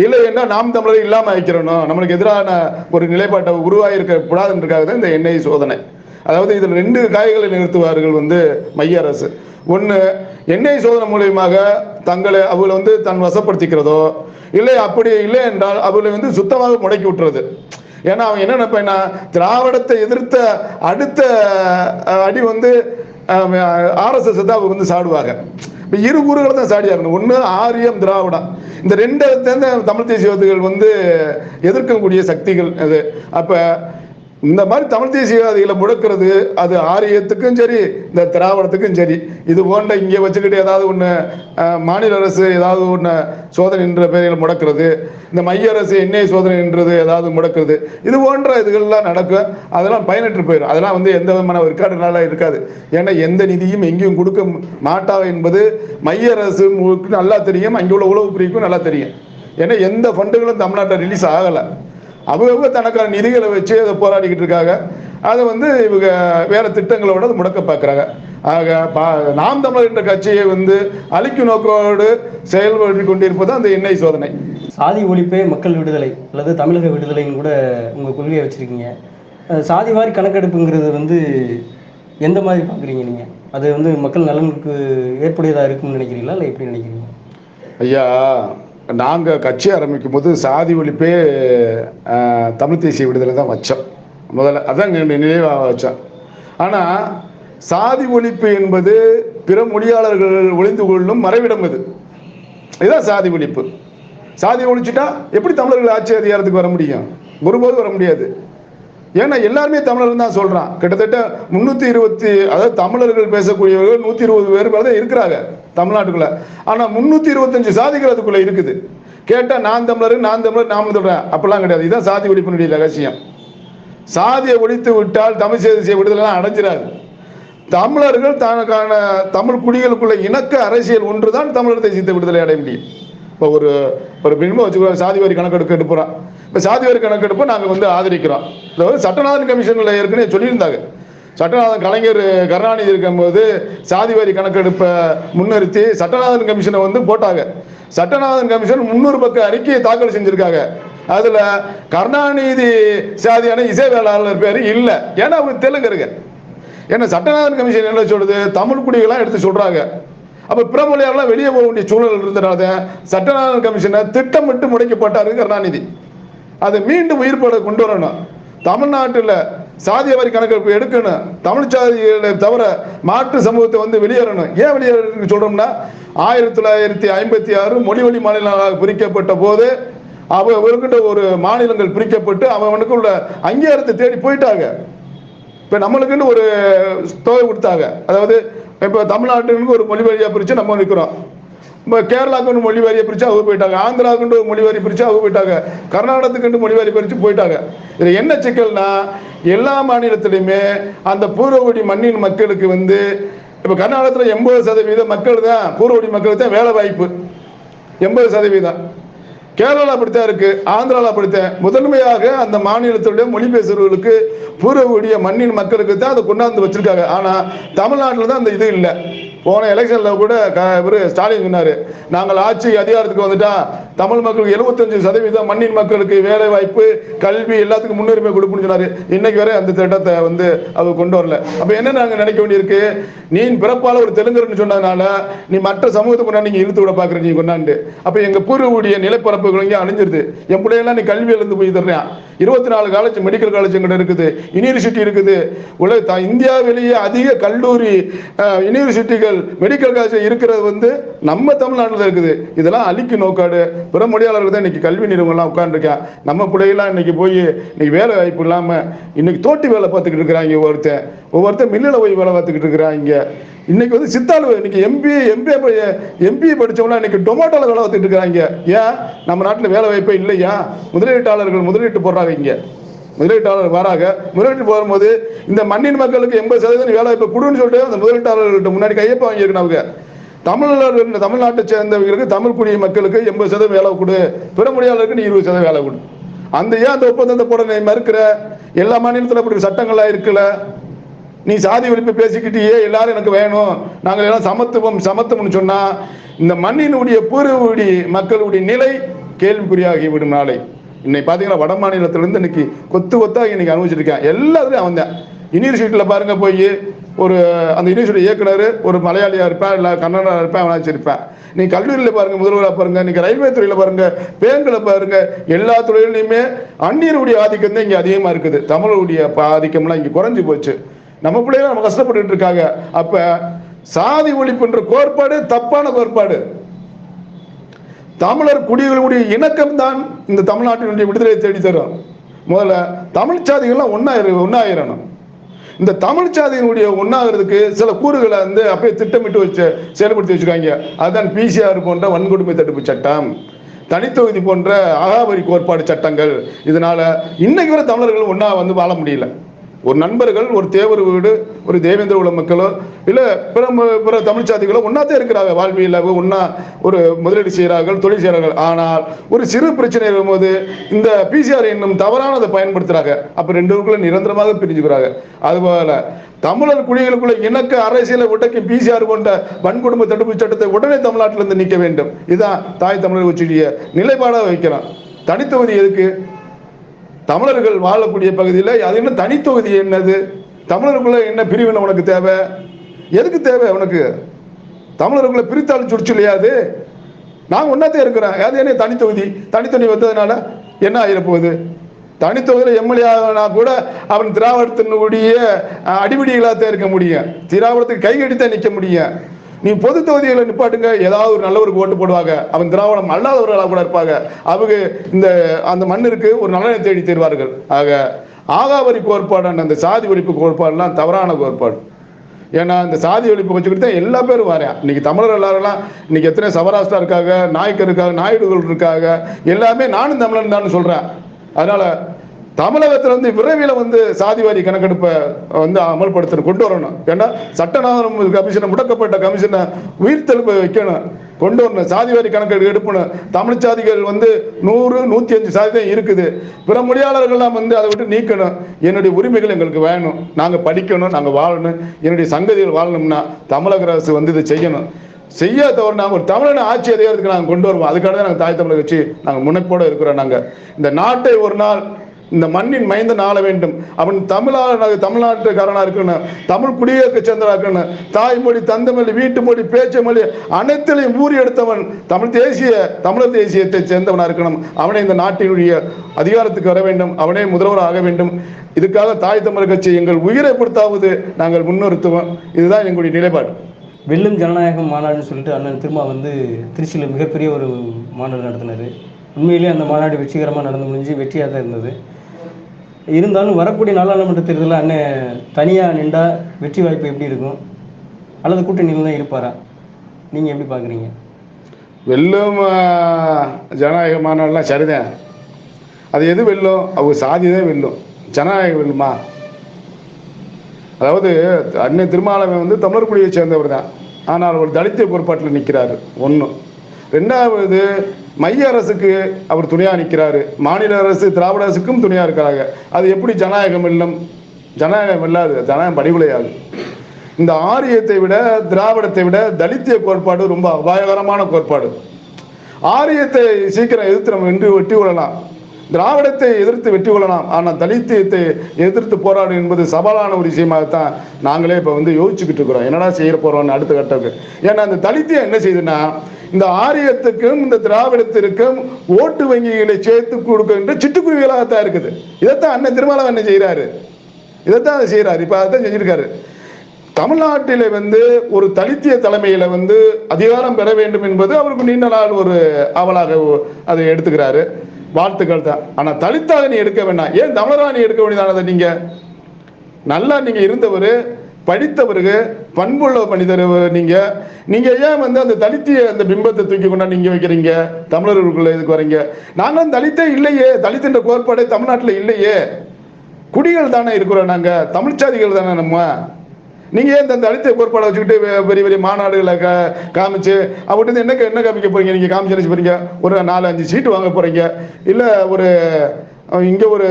இல்லை என்ன நாம் தமிழர் இல்லாம வைக்கிறணும், நம்மளுக்கு எதிரான ஒரு நிலைப்பாட்டை உருவாகிருக்க கூடாதுன்றதுக்காக தான் இந்த என்ஐஏ சோதனை. அதாவது இதில் 2 காய்களை நிறுத்துவார்கள் வந்து மைய அரசு. ஒன்று, என்ஐஏ சோதனை மூலியமாக அவளை வந்து தன் வசப்படுத்திக்கிறதோ, இல்லை அப்படி இல்லை என்றால் அவளை வந்து சுத்தமாக முடக்கி விட்டுறது. ஏன்னா அவன் என்ன நினைப்பேன்னா, திராவிடத்தை எதிர்த்த அடுத்த அடி வந்து ஆர்எஸ்எஸ் தான் அவங்க வந்து சாடுவாங்க. இப்போ இரு கூறுகளை தான் சாடியா இருக்கணும். ஒன்று ஆரியம், திராவிடம், இந்த 2 தமிழ் தேசியவாதிகள் வந்து எதிர்க்கக்கூடிய சக்திகள் அது. அப்போ இந்த மாதிரி தமிழ் தேசியவாதிகளை முடக்கிறது அது ஆரியத்துக்கும் சரி இந்த திராவிடத்துக்கும் சரி. இது போன்ற இங்கே வச்சுக்கிட்டு ஏதாவது ஒன்று மாநில அரசு ஏதாவது ஒன்று சோதனை என்ற பெயரில் முடக்கிறது, இந்த மைய அரசு என்ஐஏ சோதனை என்றது ஏதாவது முடக்கிறது, இது போன்ற இதுகள்லாம் நடக்கும். அதெல்லாம் பயனற்று போயிடும். அதெல்லாம் வந்து எந்த விதமான ரெக்கார்டுனால இருக்காது. ஏன்னா எந்த நிதியும் எங்கேயும் கொடுக்க மாட்டா என்பது மைய அரசு நல்லா தெரியும், அங்கே உள்ள உளவு பிரிவுக்கும் நல்லா தெரியும். ஏன்னா எந்த ஃபண்டுகளும் தமிழ்நாட்டில் ரிலீஸ் ஆகலை. அவங்க தனக்கான நிதிகளை வச்சு அதை போராடிக்கிட்டு இருக்காங்க. அதை வந்து இவங்க வேற திட்டங்களோட முடக்க பார்க்குறாங்க. ஆக நாம் தமிழர் என்ற கட்சியை வந்து அழிக்கும் நோக்கோடு செயல்பட்டு கொண்டிருப்பது அந்த என்ஐஏ சோதனை. சாதி ஒழிப்பே மக்கள் விடுதலை அல்லது தமிழக விடுதலைன்னு கூட உங்கள் கொள்கையை வச்சுருக்கீங்க. சாதிவாரி கணக்கெடுப்புங்கிறது வந்து எந்த மாதிரி பார்க்குறீங்க நீங்கள்? அது வந்து மக்கள் நலனுக்கு ஏற்புடையதாக இருக்குன்னு நினைக்கிறீங்களா, இல்லை எப்படி நினைக்கிறீங்க? ஐயா, நாங்கள் கட்சி ஆரம்பிக்கும் போது சாதி ஒழிப்பே தமிழ் தேசிய விடுதலை தான் வச்சோம் முதல்ல. அதான் நினைவாக வச்சோம். ஆனால் சாதி ஒழிப்பு என்பது பிற மொழியாளர்கள் ஒளிந்து கொள்ளும் மறைவிடம். இதுதான் சாதி ஒழிப்பு. சாதி ஒழிச்சுட்டா எப்படி தமிழர்கள் ஆட்சி அதிகாரத்துக்கு வர முடியும்? ஒருபோது வர முடியாது. ஏன்னா எல்லாருமே தமிழர்கள் தான் சொல்றான். கிட்டத்தட்ட 320, அதாவது தமிழர்கள் பேசக்கூடியவர்கள் 120 பேர் தான் இருக்கிறாங்க தமிழ்நாட்டுக்குள்ள. ஆனா 325 சாதிகள் அதுக்குள்ள இருக்குது. கேட்டா நான் தமிழர் நாம சொல்றேன், அப்படிலாம் கிடையாது. இதுதான் சாதி ஒழிப்பினுடைய ரகசியம். சாதியை ஒழித்து விட்டால் தமிழ் தேசிய விடுதலை அடைஞ்சிடாது. தமிழர்கள் தனக்கான தமிழ் குடிகளுக்குள்ள இணக்க அரசியல் ஒன்றுதான் தமிழர் தேசியத்தை விடுதலை அடைய முடியும். இப்போ ஒரு பின்பம் வச்சுக்கோ, சாதிவாரி கணக்கெடுக்க எடுப்புறோம். இப்போ சாதிவாரி கணக்கெடுப்பு நாங்கள் வந்து ஆதரிக்கிறோம். அதாவது சட்டநாதன் கமிஷனில் ஏற்கனவே சொல்லியிருந்தாங்க, சட்டநாதன் கலைஞர் கருணாநிதி இருக்கும்போது சாதிவாரி கணக்கெடுப்பை முன்னிறுத்தி சட்டநாதன் கமிஷனை வந்து போட்டாங்க. சட்டநாதன் கமிஷன் 300 பக்க அறிக்கையை தாக்கல் செஞ்சிருக்காங்க. அதுல கருணாநிதி சாதியான இசை வேளாளர் பேரு இல்ல. ஏன்னா அவங்க தெலுங்கு. ஏன்னா சட்டநாதன் கமிஷன் என்ன சொல்றது, தமிழ் குடிகள்லாம் எடுத்து சொல்றாங்க. அப்ப பிற மொழியாளர்லாம் வெளியே போக வேண்டிய சூழல் இருந்தனால சட்டநாதன் கமிஷனை திட்டமிட்டு முடக்கப்பட்டாரு கருணாநிதி. அதை மீண்டும் உயிர்ப்பட கொண்டு வரணும். தமிழ்நாட்டில் சாதிய வரி கணக்கெடுப்பு எடுக்கணும். தமிழ் சாதிகளை தவிர மாற்று சமூகத்தை வந்து வெளியேறணும். ஏன் வெளியேறணும்னு சொல்றோம்னா 1956 மொழி வழி மாநிலங்களாக பிரிக்கப்பட்ட போது அவர்கிட்ட ஒரு மாநிலங்கள் பிரிக்கப்பட்டு அவனுக்கு உள்ள அங்கீகாரத்தை தேடி போயிட்டாங்க. இப்ப நம்மளுக்குன்னு ஒரு தொகை கொடுத்தாங்க. அதாவது இப்ப தமிழ்நாட்டுக்கு ஒரு மொழி வழியா பிரிச்சு நம்ம நிற்கிறோம். இப்போ கேரளாவுக்கு மொழி வாரியை பிரிச்சு அவங்க போயிட்டாங்க, ஆந்திராவுக்கு மொழி வாரி பிரிச்சு அவங்க போயிட்டாங்க, கர்நாடகத்துக்கு மொழி வாரி பிரிச்சு போயிட்டாங்க. இது என்ன சிக்கல்னா எல்லா மாநிலத்திலையுமே அந்த பூர்வகுடி மண்ணின் மக்களுக்கு வந்து இப்போ கர்நாடகத்தில் 80% மக்கள் தான் பூர்வகுடி மக்களுக்கு தான் வேலை வாய்ப்பு. 80%. கேரளா அப்படித்தான் இருக்கு, ஆந்திராவில் அப்படித்தான். முதன்மையாக அந்த மாநிலத்துடைய மொழி பேசுறவர்களுக்கு பூர்வகுடிய மண்ணின் மக்களுக்கு தான் அதை கொண்டாந்து வச்சிருக்காங்க. ஆனா தமிழ்நாட்டில் தான் அந்த இது இல்லை. போன எலெக்ஷன்ல கூட இவரு ஸ்டாலின் சொன்னாரு, நாங்கள் ஆட்சி அதிகாரத்துக்கு வந்துட்டா தமிழ் மக்களுக்கு 75% மண்ணின் மக்களுக்கு வேலை வாய்ப்பு கல்வி எல்லாத்துக்கும் முன்னுரிமை கொடுக்கணும்னு சொன்னாரு. இன்னைக்கு வரை அந்த திட்டத்தை வந்து அவர் கொண்டு வரல. அப்ப என்ன நாங்க நினைக்க வேண்டியிருக்கு, நீ பிறப்பால ஒரு தெலுங்கர்னு சொன்னதுனால நீ மற்ற சமூகத்தை கொண்டாந்து நீங்க இழுத்து விட பாக்குற நீ கொண்டாண்டு. அப்ப எங்க பூர்வகுடிய நிலப்பரப்புகள் இங்கே அழிஞ்சிருது. என் பிள்ளையெல்லாம் நீ கல்வி இழந்து போய் தர்றேன். 24 காலேஜ் மெடிக்கல் காலேஜ் எங்கிட்ட இருக்குது, யூனிவர்சிட்டி இருக்குது. இந்தியாவிலேயே அதிக கல்லூரி யூனிவர்சிட்டிகள் மெடிக்கல் காலேஜ் இருக்கிறது வந்து நம்ம தமிழ்நாட்டில் இருக்குது. இதெல்லாம் அழிக்கு நோக்காடு. பிற மொழியாளர்கள் தான் இன்னைக்கு கல்வி நிறுவனம்லாம் உட்காந்துருக்கேன். நம்ம பிள்ளைகள்லாம் இன்னைக்கு போய் இன்னைக்கு வேலை வாய்ப்பு இல்லாம இன்னைக்கு தோட்டி வேலை பார்த்துக்கிட்டு இருக்கிறாங்க. ஒவ்வொருத்தர் மில்லில் போய் வேலை பார்த்துக்கிட்டு இருக்கிறாங்க. இன்னைக்கு வந்து சித்தாளு இன்னைக்கு எம்பி படிச்சவங்க இன்னைக்கு டொமேட்டோல வேலை பார்த்துட்டு இருக்காங்க. ஏன் நம்ம நாட்டில் வேலை வாய்ப்பே இல்லையா? முதலீட்டாளர்கள் முதலீட்டு போடுறாங்க. இங்க முதலீட்டாளர் வராங்க. முதலீட்டு போகும்போது இந்த மண்ணின் மக்களுக்கு 80% வேலை வாய்ப்பு கொடுன்னு சொல்லிட்டு அந்த முதலீட்டாளர்கள்ட்ட முன்னாடி கையெழுத்து வாங்கியிருக்கணும். அவங்க தமிழ்நாட்டை சேர்ந்தவங்களுக்கு தமிழ் குடிய மக்களுக்கு 80% வேலை கொடு, பிற மொழியாளருக்கு நீ 20% வேலை கொடு. அந்த ஏன் அந்த ஒப்பந்தத்தை போட நீ மறுக்கிற? எல்லா மாநிலத்தில் அப்படி சட்டங்கள்லாம் இருக்குல்ல. நீ சாதி ஒழிப்பு பேசிக்கிட்டே எல்லாரும் எனக்கு வேணும், நாங்கள் எல்லாம் சமத்துவம்னு சொன்னா இந்த மண்ணினுடைய பூர்வகுடி மக்களுடைய நிலை கேள்விக்குறியாகி விடும். நாளை இன்னைக்கு பாத்தீங்கன்னா வட மாநிலத்திலிருந்து இன்னைக்கு கொத்தாக இன்னைக்கு அனுபவிச்சிருக்கேன். எல்லாத்துலயும் அவன் தான். யூனிவர்சிட்டியில பாருங்க, போய் ஒரு அந்த யூனிவர்சிட்டி இயக்குனர் ஒரு மலையாளியா இருப்பேன், இல்ல கன்னடா இருப்பேன், அவனாச்சும் இருப்பேன். நீ கல்லூரியில பாருங்க, முதல்வராக பாருங்க, நீங்க ரயில்வே துறையில பாருங்க, பேங்க்ல பாருங்க, எல்லா துறையிலுமே அந்நியருடைய ஆதிக்கம் தான் இங்க அதிகமா இருக்குது. தமிழுடைய ஆதிக்கம்லாம் இங்க குறைஞ்சு போச்சு. நம்ம பிள்ளைங்க நம்ம கஷ்டப்பட்டு இருக்காங்க. அப்ப சாதி ஒழிப்புன்ற கோட்பாடு தப்பான கோட்பாடு. தமிழர் குடிகளுடைய இணக்கம் தான் இந்த தமிழ்நாட்டினுடைய விடுதலை தேடி தரும். முதல்ல தமிழ் சாதிகள்லாம் ஒன்னாயிரணும். இந்த தமிழ் சாதியினுடைய ஒன்னாகிறதுக்கு சில கூறுகளை வந்து அப்படியே திட்டமிட்டு செயல்படுத்தி வச்சிருக்காங்க. அதுதான் பிசிஆர் போன்ற வன்கொடுமை தடுப்பு சட்டம், தனித்தொகுதி போன்ற அகாவரி கோட்பாடு சட்டங்கள். இதனால இன்னைக்கு வரை தமிழர்கள் ஒன்னா வந்து வாழ முடியல. ஒரு நண்பர்கள் ஒரு தேவர் வீடு, ஒரு தேவேந்திர உள்ள மக்களோ இல்ல பிற தமிழ் சாதிகளோ ஒன்னாத்தே இருக்கிறாங்க. வாழ்வியல் ஒன்னா ஒரு முதலீடு செய்கிறார்கள், தொழில் செய்கிறார்கள். ஆனால் ஒரு சிறு பிரச்சனை இருக்கும்போது இந்த பிசிஆர் என்னும் தவறானதை பயன்படுத்துறாங்க. அப்ப ரெண்டு பேருக்குள்ள நிரந்தரமாக பிரிஞ்சுக்கிறாங்க. அதுபோல தமிழர் குடிகளுக்குள்ள இணக்க அரசியலை உடைக்க பிசிஆர் கொண்ட வன்கொடுமை தடுப்பு சட்டத்தை உடனே தமிழ்நாட்டிலிருந்து நீக்க வேண்டும். இதுதான் தாய் தமிழர் உச்சிய நிலைப்பாடாக வைக்கிறோம். தனித்தொகுதி எதுக்கு? தமிழர்கள் வாழக்கூடிய பகுதியில் அது என்ன தனித்தொகுதி? என்னது தமிழருக்குள்ள என்ன பிரிவினை உனக்கு தேவை? எதுக்கு தேவை உனக்கு? தமிழருக்குள்ள பிரித்தாலும் சுடிச்சு இல்லையா? அது நாங்கள் ஒன்னாத்தே இருக்கிறோம். அது என்ன தனித்தொகுதி வந்ததுனால என்ன ஆகிடப்போகுது? தனித்தொகுதியில் எம்எல்ஏ ஆனா கூட அவன் திராவிடத்தினுடைய அடிப்படைகளாக இருக்க முடியும், திராவிடத்துக்கு கை கட்டித்தான் நிற்க முடியும். நீ பொது தொகுதிகளை நிப்பாட்டுங்க, ஏதாவது ஒரு நல்லவருக்கு ஓட்டு போடுவாங்க, அவன் திராவிடம் அல்லாதவர்களாக கூட இருப்பாங்க. அவங்க அந்த மண்ணிற்கு ஒரு நலனை தேடி தருவார்கள். ஆக ஆகாவரி கோட்பாடான அந்த சாதி ஒழிப்பு கோட்பாடுலாம் தவறான கோட்பாடு. ஏன்னா இந்த சாதி ஒழிப்பு வச்சுக்கிட்டு தான் எல்லா பேரும் வரேன். இன்னைக்கு தமிழர் எல்லாரெல்லாம் இன்னைக்கு எத்தனை சவராஷ்டிரா இருக்காங்க, நாயக்கர் இருக்காங்க, நாயுடுகள் இருக்காங்க, எல்லாமே நானும் தமிழன் தான் சொல்றேன். அதனால தமிழகத்தில் வந்து விரைவில் வந்து சாதிவாரி கணக்கெடுப்பை வந்து அமல்படுத்தணும், கொண்டு வரணும். ஏன்னா சட்டநாதனம் கமிஷனை, முடக்கப்பட்ட கமிஷனை உயிர்த்தெழுப்ப வைக்கணும், கொண்டு வரணும். சாதிவாரி கணக்கெடுப்பு எடுப்பணும். தமிழ் சாதிகள் வந்து 100, 105 சாதி தான் இருக்குது. பிற மொழியாளர்கள்லாம் வந்து அதை விட்டு நீக்கணும். என்னுடைய உரிமைகள் எங்களுக்கு வேணும், நாங்கள் படிக்கணும், நாங்கள் வாழணும், என்னுடைய சங்கதிகள் வாழணும்னா தமிழக அரசு வந்து இதை செய்யணும். செய்ய தவிர நாங்கள் ஒரு தமிழன ஆட்சி அதிகாரத்துக்கு நாங்கள் கொண்டு வருவோம். அதுக்காக தான் நாங்கள் தாய் தமிழக கட்சி நாங்கள் முனைப்போடு இருக்கிறோம். நாங்கள் இந்த நாட்டை ஒரு நாள் இந்த மண்ணின் மைந்தன் ஆள வேண்டும். அவன் தமிழ்நாட்டுக்காரனா இருக்கணும், தமிழ் குடியேற்க சேர்ந்தவனா இருக்கணும், தாய்மொழி, தந்தமொழி, வீட்டு மொழி, பேச்சு மொழி அனைத்திலையும் ஊறி எடுத்தவன் தமிழர் தேசியத்தை சேர்ந்தவனா இருக்கணும். அவனை இந்த நாட்டினுடைய அதிகாரத்துக்கு வர வேண்டும், அவனே முதல்வர் ஆக வேண்டும். இதுக்காக தாய் தமிழர் கட்சி எங்கள் உயிரை கொடுத்தாவது நாங்கள் முன்னிறுத்துவோம். இதுதான் எங்களுடைய நிலைப்பாடு. வெல்லும் ஜனநாயகம் மாநாடுன்னு சொல்லிட்டு அண்ணன் திருமா வந்து திருச்சியில் மிகப்பெரிய ஒரு மாநாடு நடத்தினார். உண்மையிலேயே அந்த மாநாடு வெற்றிகரமாக நடந்து முடிஞ்சு வெற்றியாக தான் இருந்தது. இருந்தாலும் வரக்கூடிய நாடாளுமன்ற தேர்தலில் அண்ணன் தனியாக நின்றா வெற்றி வாய்ப்பு எப்படி இருக்கும், அல்லது கூட்டணியில் தான் இருப்பாரா? நீங்கள் எப்படி பார்க்குறீங்க? வெல்லும் ஜனநாயக மாநாடுலாம் சரிதான். அது எது வெல்லும்? அவங்க சாதி தான் வெல்லும், ஜனநாயகம் வெல்லுமா? அதாவது அண்ணன் திருமாவளவன் வந்து தமிழர் குடியை சேர்ந்தவர் தான், ஆனால் அவர் தலித்திய கோட்பாட்டில் நிற்கிறாரு. ஒன்று. ரெண்டாவது, மைய அரசுக்கு அவர் துணையாக நிற்கிறாரு, மாநில அரசு திராவிட அரசுக்கும் துணையாக இருக்கிறாங்க. அது எப்படி ஜனநாயகம் வெல்லும்? ஜனநாயகம் வெல்லாது, ஜனநாயகம் படிவிலையாது. இந்த ஆரியத்தை விட, திராவிடத்தை விட தலித்திய கோட்பாடு ரொம்ப அபாயகரமான கோட்பாடு. ஆரியத்தை சீக்கிரம் எதிர்த்து நம்ம வெற்றி கொள்ளலாம், திராவிடத்தை எதிர்த்து வெற்றி கொள்ளலாம், ஆனால் தலித்தியத்தை எதிர்த்து போராடும் என்பது சவாலான ஒரு விஷயமாகத்தான் நாங்களே இப்போ வந்து யோசிச்சுக்கிட்டு இருக்கிறோம். என்னடா செய்ய போறோம்னு அடுத்த கட்டத்துக்கு. ஏன்னா அந்த தலித்தியம் என்ன செய்யுதுன்னா, இந்த ஆரியத்துக்கும் இந்த திராவிடத்திற்கும் ஓட்டு வங்கிகளை சேர்த்து கொடுக்கின்ற சிட்டுக்குருவிகளாகத்தான் இருக்குது. இதைத்தான் அண்ணன் திருமாவளவன் என்ன செய்யறாரு, இதைத்தான் அதை செய்யறாரு. இப்ப அதைத்தான் செஞ்சிருக்காரு. தமிழ்நாட்டில வந்து ஒரு தலித்திய தலைமையில வந்து அதிகாரம் பெற வேண்டும் என்பது அவருக்கு நீண்ட நாள் ஒரு ஆவலாக அதை எடுத்துக்கிறாரு. வாழ்த்துக்கள் தான். ஆனா தலித்தாக நீ எடுக்க வேண்டாம். ஏன் தமிழரா நீ எடுக்க வேண்டியதானதை? நீங்க நல்லா நீங்க இருந்தவர், படித்தவருக்கு, பண்புள்ள மனிதர் நீங்க நீங்க ஏன் வந்து அந்த தலித்திய அந்த பிம்பத்தை தூக்கி கொண்டா நீங்க வைக்கிறீங்க? தமிழர்களுக்குள்ள இதுக்கு வரீங்க. நாங்களும் தலித்தே இல்லையே, தலித்தின்ற கோட்பாடு தமிழ்நாட்டில் இல்லையே, குடிகள் தானே இருக்கிறோம், நாங்க தமிழ்ச்சாதிகள் தானே. நம்ம நீங்க ஏன் இந்த தலித்திய கோட்பாடை வச்சுக்கிட்டு பெரிய பெரிய மாநாடுகளை காமிச்சு அவர்கிட்ட என்ன காமிக்க போறீங்க? நீங்க காமிச்சு போறீங்க ஒரு 4-5 சீட்டு வாங்க போறீங்க, இல்ல ஒரு இங்க ஒரு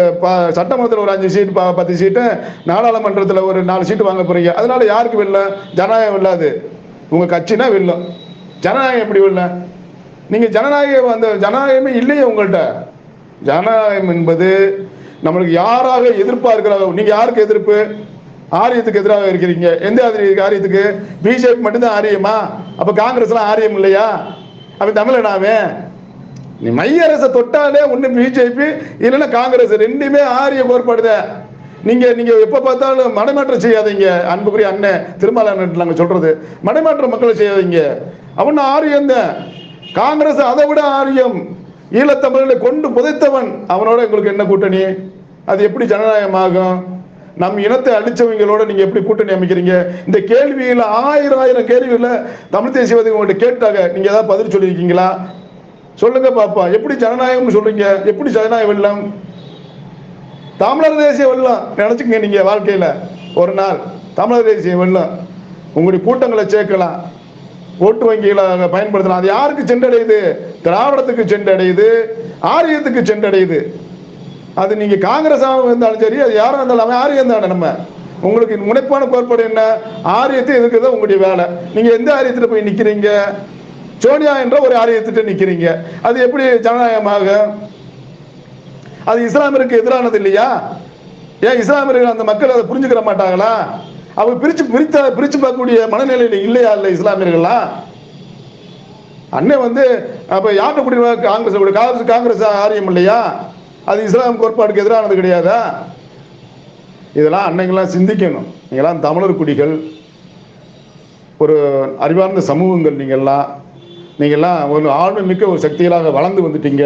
சட்டமன்றத்தில் ஒரு 5 சீட்டு 10 சீட்டு, நாடாளுமன்றத்தில் ஒரு 4 சீட்டு வாங்க போறீங்க. அதனால யாருக்கு வெல்லும்? ஜனநாயகம் வெல்லாது. உங்க கட்சினா வெல்லும், ஜனநாயகம் எப்படி வெல்லும்? நீங்க ஜனநாயகம், அந்த ஜனநாயகமே இல்லையே உங்கள்கிட்ட. ஜனநாயகம் என்பது நம்மளுக்கு யாராக எதிர்ப்பா இருக்கிறாங்க. நீங்க யாருக்கு எதிர்ப்பு? ஆரியத்துக்கு எதிராக இருக்கிறீங்க. எந்த ஆரியத்துக்கு? பிஜேபி மட்டும்தான் ஆரியமா? அப்ப காங்கிரஸ் எல்லாம் ஆரியம் இல்லையா? அப்ப தமிழனாவே நீ மைய அரசை தொட்டாலே ஒண்ணு பிஜேபி இல்லைன்னா காங்கிரஸ், ரெண்டுமே ஆரிய கோட்பாடுதான். நீங்க நீங்க எப்ப பார்த்தாலும் மடைமாற்றம் செய்யாதீங்க. அன்புக்குரிய அண்ணன் திருமாவளவன் நாங்க சொல்றது, மடைமாற்றம் மக்களை செய்யாதீங்க. அவன் ஆரியம் தான். காங்கிரஸ் அதை விட ஆரியம். ஈழத்தமிழர்களை கொண்டு புதைத்தவன், அவனோட உங்களுக்கு என்ன கூட்டணி? அது எப்படி ஜனநாயகமாகும்? நம் இனத்தை அழிச்சவங்களோட நீங்க எப்படி கூட்டணி அமைக்கிறீங்க? இந்த கேள்வியில 1000 கேள்விகள தமிழ் தேசியவாதி உங்கள்கிட்ட கேட்டாங்க, நீங்க ஏதாவது பதில் சொல்லியிருக்கீங்களா? சொல்லுங்க பாப்பா. எப்படி ஜனநாயகம் சொல்றீங்க? எப்படி ஜனநாயகம் வெல்லம்? தமிழர் தேசிய வெல்லம் நினைச்சுக்கங்க. நீங்க வாழ்க்கையில ஒரு நாள் தமிழர் தேசிய வெல்லம். உங்களுடைய கூட்டங்களை சேர்க்கலாம், ஓட்டு வங்கிகளை பயன்படுத்தலாம். அது யாருக்கு சென்றடையுது? திராவிடத்துக்கு சென்றடையுது, ஆரியத்துக்கு சென்றடையுது. அது நீங்க காங்கிரஸ் இருந்தாலும் சரி, அது யாரும் இருந்தாலும் அவன் ஆரியம் தானே. நம்ம உங்களுக்கு முனைப்பான கோட்பாடு என்ன? ஆரியத்தை எதுக்குதான் உங்களுடைய வேலை. நீங்க எந்த ஆரியத்துல போய் நிக்கிறீங்க? சோனியா என்ற ஒரு ஆரியத்திட்ட நிக்கிறீங்க. அது எப்படி ஜனநாயகமாக? அது இஸ்லாமியருக்கு எதிரானது இல்லையா? ஏன் இஸ்லாமியர்கள் அந்த மக்கள் அதை புரிஞ்சுக்கிற மாட்டாங்களா? அவங்க பிரிச்சு பார்க்கக்கூடிய மனநிலையில இல்லையா? இல்ல இஸ்லாமியர்களா? அண்ணன் வந்து அப்ப யார்கிட்ட கூட்டிட்டு காங்கிரஸ் ஆரியம் இல்லையா? அது இஸ்லாம் கோட்பாடுக்கு எதிரானது கிடையாதா? இதெல்லாம் அன்னைக்கெல்லாம் சிந்திக்கணும். நீங்களாம் தமிழர் குடிகள், ஒரு அறிவார்ந்த சமூகங்கள். நீங்கள்லாம் ஒரு ஆழ்மை மிக்க ஒரு சக்திகளாக வளர்ந்து வந்துட்டீங்க.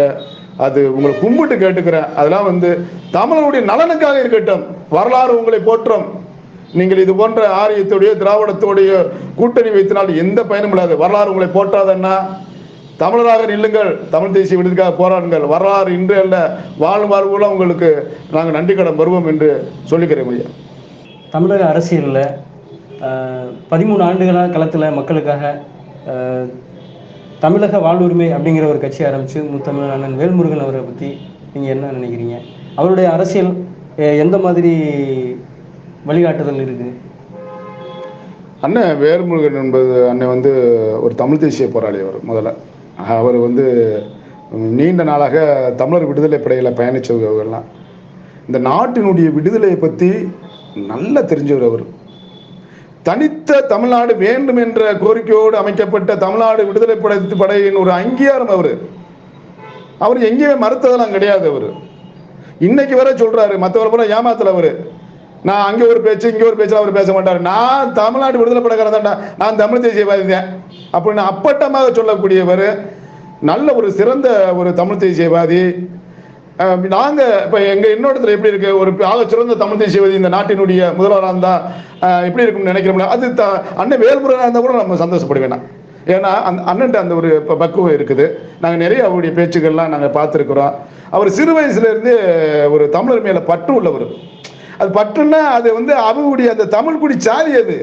அது உங்களை கும்பிட்டு கேட்டுக்கிறேன். அதெல்லாம் வந்து தமிழருடைய நலனுக்காக இருக்கட்டும். வரலாறு உங்களை போற்றும். நீங்கள் இது போன்ற ஆரியத்துடைய திராவிடத்துடைய கூட்டணி வைத்தினால் எந்த பயனும் இல்லாது. வரலாறு உங்களை போற்றாதன்னா தமிழராக நில்லுங்கள், தமிழ் தேசிய விடுதலுக்காக போராடுங்கள், வரலாறு இன்று அல்ல வாழும் வாழ்வுல உங்களுக்கு நாங்கள் நன்றி கடன் வருவோம் என்று சொல்லிக்கிறேன் ஐயா. தமிழக அரசியலில் 13 ஆண்டுகளாக களத்தில் மக்களுக்காக தமிழக வாழ்வுரிமை அப்படிங்கிற ஒரு கட்சி ஆரம்பித்து முத்தமிழ் அண்ணன் வேல்முருகன் அவரை பற்றி நீங்கள் என்ன நினைக்கிறீங்க? அவருடைய அரசியல் எந்த மாதிரி வழிகாட்டுதல் இருக்குது? அண்ணன் வேல்முருகன் என்பது அண்ணன் வந்து ஒரு தமிழ் தேசிய போராளி. அவர் வந்து நீண்ட நாளாக தமிழர் விடுதலை படையில் பயணித்தவர்கள்லாம் இந்த நாட்டினுடைய விடுதலையை பற்றி நல்லா தெரிஞ்சவர். அவர் தனித்த தமிழ்நாடு வேண்டும் என்ற கோரிக்கையோடு அமைக்கப்பட்ட தமிழ்நாடு விடுதலை படையின் ஒரு அங்கீகாரம். அவர் எங்கேயுமே மறுத்ததெல்லாம் கிடையாது. அவர் இன்னைக்கு வரை சொல்றாரு, மற்றவரை போல ஏமாத்தல. அவரு நான் அங்கே ஒரு பேச்சு இங்கே ஒரு பேச்சு அவர் பேச மாட்டார். நான் தமிழ்நாடு விடுதலை படைக்காரன் தான், நான் தமிழ் தேசியவாதி தான் அப்படின்னு அப்பட்டமாக சொல்லக்கூடியவர். நல்ல ஒரு சிறந்த ஒரு தமிழ் தேசியவாதி. நாங்கள் இப்போ என்னோடத்துல எப்படி இருக்கு, ஒரு ஆக சிறந்த தமிழ் தேசியவாதி இந்த நாட்டினுடைய முதல்வராக இருந்தால் எப்படி இருக்கும்னு நினைக்கிறோம்ல, அது அண்ணன் வேல்முருகனாக இருந்தால் கூட நம்ம சந்தோஷப்படுவேன். ஏன்னா அந்த அண்ணன்ட்ட அந்த ஒரு பக்குவம் இருக்குது. நாங்கள் நிறைய அவருடைய பேச்சுக்கள்லாம் நாங்கள் பார்த்துருக்குறோம். அவர் சிறு வயசுலேருந்து ஒரு தமிழர் மேலே பற்று உள்ளவர். அது பற்றுன்னா அது வந்து அவருடைய அந்த தமிழ் குடி சாதி.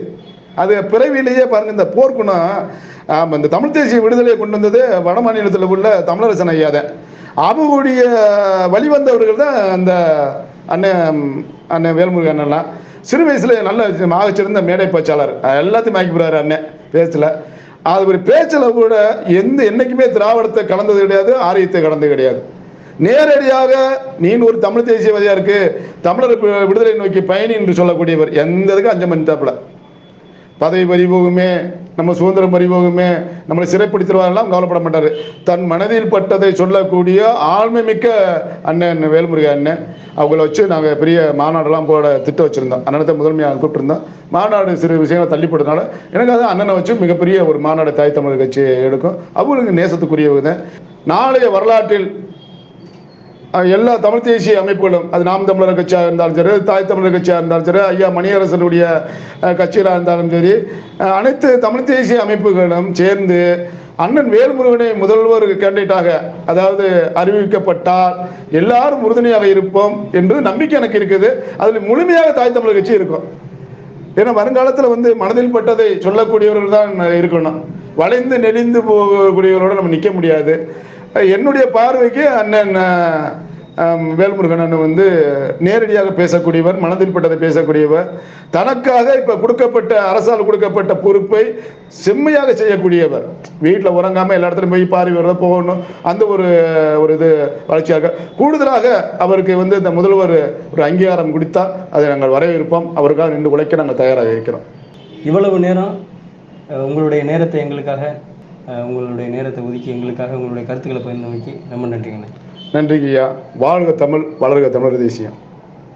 அது பிறவிலேயே பாருங்க, இந்த போர்க்குணம் இந்த தமிழ் தேசிய விடுதலையை கொண்டு வந்தது வட மாநிலத்தில் உள்ள தமிழரசன் ஐயா தான். அவருடைய வழிவந்தவர்கள் தான் அந்த அண்ணன் வேல்முருகன் அண்ணன்லாம். சிறு வயசுல நல்ல ஆகச்சிறந்த மேடை பேச்சாளர், எல்லாத்தையும் ஆக்கி போறாரு அண்ணன் பேச்சில். அது ஒரு பேச்சில் கூட என்னைக்குமே திராவிடத்தை கலந்தது கிடையாது, ஆரியத்தை கலந்தது கிடையாது. நேரடியாக நீ ஒரு தமிழ் தேசியவாதியா இருக்கு, தமிழர் விடுதலை நோக்கி பயணி என்று சொல்லக்கூடியவர். எந்த இதுக்கும் அஞ்சம் பண்ணிட்டாப்புல. பதவி பறிபோகுமே, நம்ம சுதந்திரம் பறிபோகுமே, நம்மளை சிறைப்பிடித்திருவாரெல்லாம் கவலைப்பட மாட்டார். தன் மனதில் பட்டதை சொல்லக்கூடிய ஆழ்மை மிக்க அண்ணன் வேல்முருகன் அண்ணன். அவங்கள வச்சு நாங்கள் பெரிய மாநாடெல்லாம் போட திட்டம் வச்சுருந்தோம். அண்ணனத்தை முதன்மையாக கூப்பிட்டுருந்தோம். மாநாடு சிறு விஷயங்கள் தள்ளிப்பட்டதுனால எனக்கு அது அண்ணனை வச்சு மிகப்பெரிய ஒரு மாநாடு தாய் தமிழர் கட்சி எடுக்கும். அவங்களுக்கு நேசத்துக்குரியவங்க. நாளைய வரலாற்றில் எல்லா தமிழ் தேசிய அமைப்புகளும், அது நாம் தமிழர் கட்சியாக இருந்தாலும் சரி, தாய் தமிழர் கட்சியாக இருந்தாலும் சரி, ஐயா மணியரசனுடைய கட்சியாக இருந்தாலும் சரி, அனைத்து தமிழ் தேசிய அமைப்புகளும் சேர்ந்து அண்ணன் வேல்முருகனை முதல்வர் கேண்டிடேட்டாக அதாவது அறிவிக்கப்பட்டால் எல்லாரும் உறுதுணையாக இருப்போம் என்று நம்பிக்கை எனக்கு இருக்குது. அதில் முழுமையாக தாய் தமிழர் கட்சி இருக்கும். ஏன்னா வருங்காலத்தில் வந்து மனதில் பட்டதை சொல்லக்கூடியவர்கள் தான் இருக்கணும். வளைந்து நெளிந்து போகக்கூடியவரோட நம்ம நிற்க முடியாது. என்னுடைய பார்வைக்கு அண்ணன் வேல்முருகன் அண்ணன் வந்து நேரடியாக பேசக்கூடியவர், மனதில் பட்டதை பேசக்கூடியவர். தனக்காக இப்ப கொடுக்கப்பட்ட அரசால் கொடுக்கப்பட்ட பொறுப்பை செம்மையாக செய்யக்கூடியவர். வீட்டில் உறங்காம எல்லா இடத்துலையும் போய் பார்வை போகணும், அந்த ஒரு இது வளர்ச்சியாக. கூடுதலாக அவருக்கு வந்து இந்த முதல்வர் ஒரு அங்கீகாரம் கொடுத்தால் அதை நாங்கள் வரவேற்போம். அவருக்காக நின்று உழைக்க நாங்கள் தயாராக இருக்கிறோம். இவ்வளவு நேரம் உங்களுடைய நேரத்தை எங்களுக்காக உங்களுடைய நேரத்தை ஒதுக்கி எங்களுக்காக உங்களுடைய கருத்துக்களை பகிர்ந்தமைக்கு ரொம்ப நன்றிங்கண்ணா. நன்றிங்கய்யா. வாழ்க தமிழ், வளர்க தமிழர் தேசியம்.